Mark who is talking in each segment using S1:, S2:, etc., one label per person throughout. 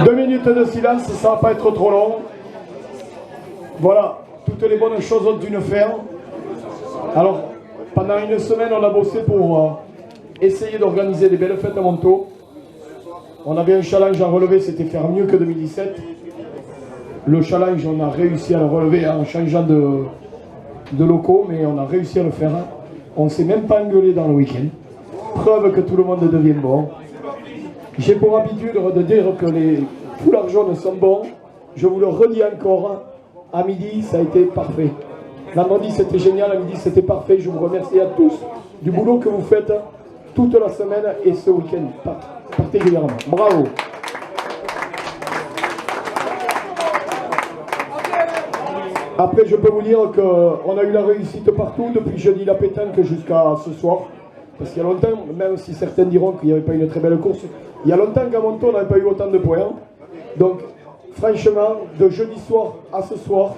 S1: 2 minutes de silence, ça va pas être trop long. Voilà, toutes les bonnes choses ont une fin. Alors, pendant une semaine, on a bossé pour essayer d'organiser des belles fêtes à Montaut. On avait un challenge à relever, c'était faire mieux que 2017. Le challenge, on a réussi à le relever en changeant de locaux, mais on a réussi à le faire. On ne s'est même pas engueulé dans le week-end. Preuve que tout le monde devient bon. J'ai pour habitude de dire que les foulards jaunes sont bons. Je vous le redis encore, à midi, ça a été parfait. Vendredi, c'était génial, à midi, c'était parfait. Je vous remercie à tous du boulot que vous faites toute la semaine et ce week-end particulièrement. Bravo. Après, je peux vous dire qu'on a eu la réussite partout, depuis jeudi la pétanque jusqu'à ce soir. Parce qu'il y a longtemps, même si certains diront qu'il n'y avait pas une très belle course, il y a longtemps qu'à Montaut, on n'avait pas eu autant de points. Donc, franchement, de jeudi soir à ce soir,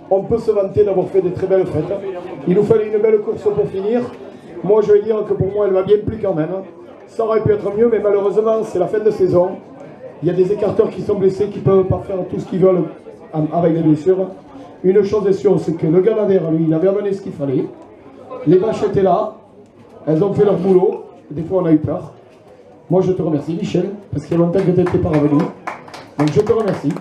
S1: on peut se vanter d'avoir fait des très belles fêtes. Il nous fallait une belle course pour finir. Moi, je vais dire que pour moi, elle m'a bien plu quand même. Ça aurait pu être mieux, mais malheureusement, c'est la fin de saison. Il y a des écarteurs qui sont blessés, qui ne peuvent pas faire tout ce qu'ils veulent avec les blessures. Une chose est sûre, c'est que le Ganadère, lui, il avait amené ce qu'il fallait. Les vaches étaient là. Elles ont fait leur boulot. Des fois, on a eu peur. Moi, je te remercie, Michel, parce qu'il y a longtemps que tu n'étais pas revenu. Donc, je te remercie.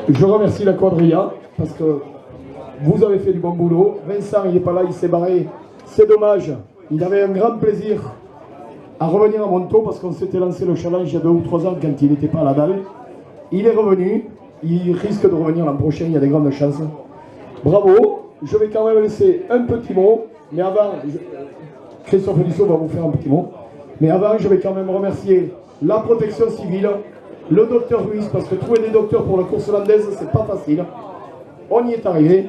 S1: Je remercie la quadrilla, parce que vous avez fait du bon boulot. Vincent, il n'est pas là, il s'est barré. C'est dommage. Il avait un grand plaisir à revenir à Montaut, parce qu'on s'était lancé le challenge il y a 2 ou 3 ans quand il n'était pas à la dalle. Il est revenu. Il risque de revenir l'an prochain, il y a des grandes chances. Bravo. Je vais quand même laisser un petit mot, mais avant, Christophe Lissot va vous faire un petit mot. Mais avant, je vais quand même remercier la protection civile, le docteur Ruiz, parce que trouver des docteurs pour la course landaise, c'est pas facile. On y est arrivé.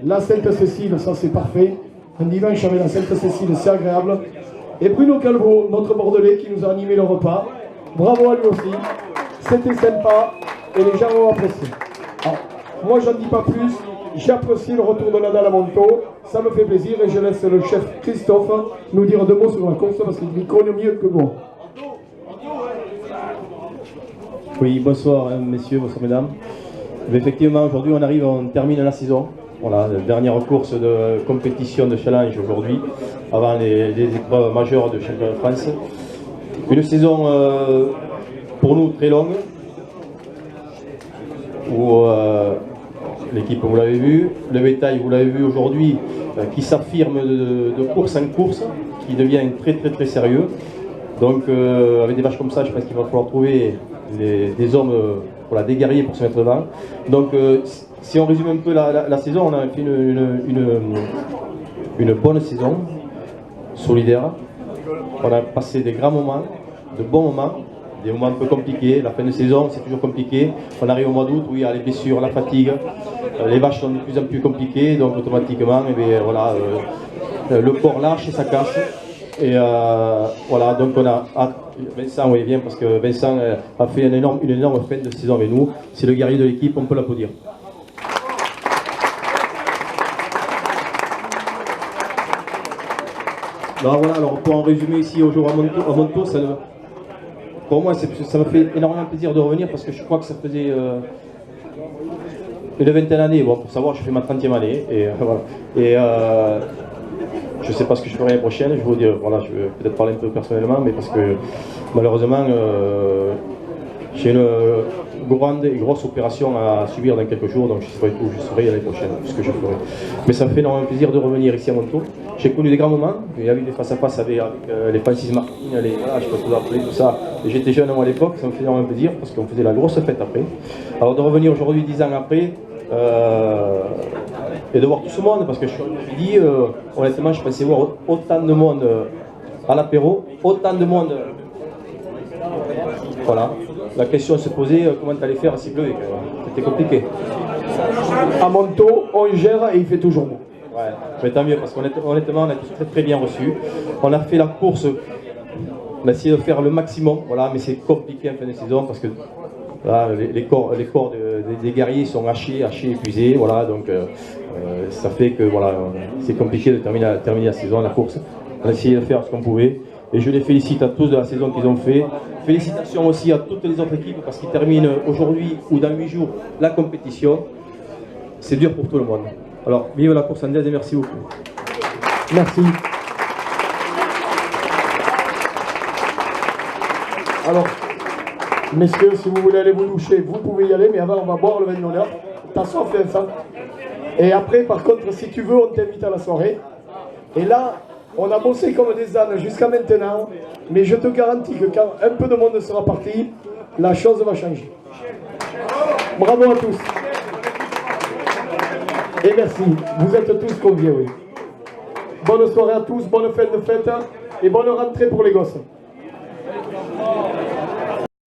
S1: La Sainte-Cécile, ça c'est parfait. Un dimanche avec la Sainte-Cécile, c'est agréable. Et Bruno Calvo, notre Bordelais, qui nous a animé le repas. Bravo à lui aussi. C'était sympa et les gens ont apprécié. Alors, moi, j'en dis pas plus. J'apprécie le retour de la dalle à Montaut, ça me fait plaisir et je laisse le chef Christophe nous dire 2 mots sur la course parce qu'il y connaît mieux que moi.
S2: Oui, bonsoir messieurs, bonsoir mesdames. Mais effectivement, aujourd'hui on termine la saison. Voilà, la dernière course de compétition de challenge aujourd'hui, avant les épreuves majeures de championnat de France. Une saison pour nous très longue, où l'équipe, vous l'avez vu, le bétail, vous l'avez vu aujourd'hui, qui s'affirme de course en course, qui devient très sérieux. Donc avec des vaches comme ça, je pense qu'il va falloir trouver des hommes, voilà, des guerriers pour se mettre devant. Donc si on résume un peu la saison, on a fait une bonne saison, solidaire. On a passé des grands moments, de bons moments. Des moments un peu compliqués, la fin de saison c'est toujours compliqué, on arrive au mois d'août où il y a les blessures, la fatigue, les vaches sont de plus en plus compliquées, donc automatiquement voilà, le corps lâche et ça casse. Et voilà, donc on a Vincent, oui, bien, parce que Vincent a fait une énorme fin de saison avec nous, c'est le guerrier de l'équipe, on peut l'applaudir. Alors voilà, alors pour en résumer ici au jour à Montaut, pour moi, ça me fait énormément plaisir de revenir parce que je crois que ça faisait une vingtaine d'années. Bon, pour savoir, je fais ma 30e année et voilà. Et je ne sais pas ce que je ferai l'année prochaine. Je vais vous dire, voilà, je vais peut-être parler un peu personnellement, mais parce que malheureusement, j'ai une grande et grosse opération à subir dans quelques jours, donc je ne sais pas du tout où je serai l'année prochaine, ce que je ferai. Mais ça me fait énormément plaisir de revenir ici à Montaut. J'ai connu des grands moments, il y a eu des face-à-face avec les Francis Martin, voilà, je ne sais pas si vous appelez tout ça. J'étais jeune moi à l'époque, ça me fait énormément plaisir parce qu'on faisait la grosse fête après. Alors de revenir aujourd'hui 10 ans après, et de voir tout ce monde, parce que je me dis, honnêtement, je pensais voir autant de monde à l'apéro, autant de monde. Voilà, la question se posait, comment tu allais faire s'il pleuvait, c'était compliqué.
S1: À Montaut, on gère et il fait toujours beau.
S2: Ouais, mais tant mieux, parce qu'honnêtement, on a été très bien reçus. On a fait la course, on a essayé de faire le maximum, voilà, mais c'est compliqué en fin de saison, parce que voilà, les corps des guerriers sont hachés, épuisés, voilà, donc ça fait que voilà, c'est compliqué de terminer la saison, la course. On a essayé de faire ce qu'on pouvait, Et je les félicite à tous de la saison qu'ils ont fait. Félicitations aussi à toutes les autres équipes parce qu'ils terminent aujourd'hui ou dans 8 jours la compétition. C'est dur pour tout le monde. Alors, vive la course andaise et merci beaucoup.
S1: Merci. Alors, messieurs, si vous voulez aller vous doucher, vous pouvez y aller, mais avant, on va boire le vin d'honneur. T'as soif, Vincent? Et après, par contre, si tu veux, on t'invite à la soirée. Et là, on a bossé comme des ânes jusqu'à maintenant, mais je te garantis que quand un peu de monde sera parti, la chose va changer. Bravo à tous. Et merci, vous êtes tous conviés, oui. Bonne soirée à tous, bonne fête de fête et bonne rentrée pour les gosses.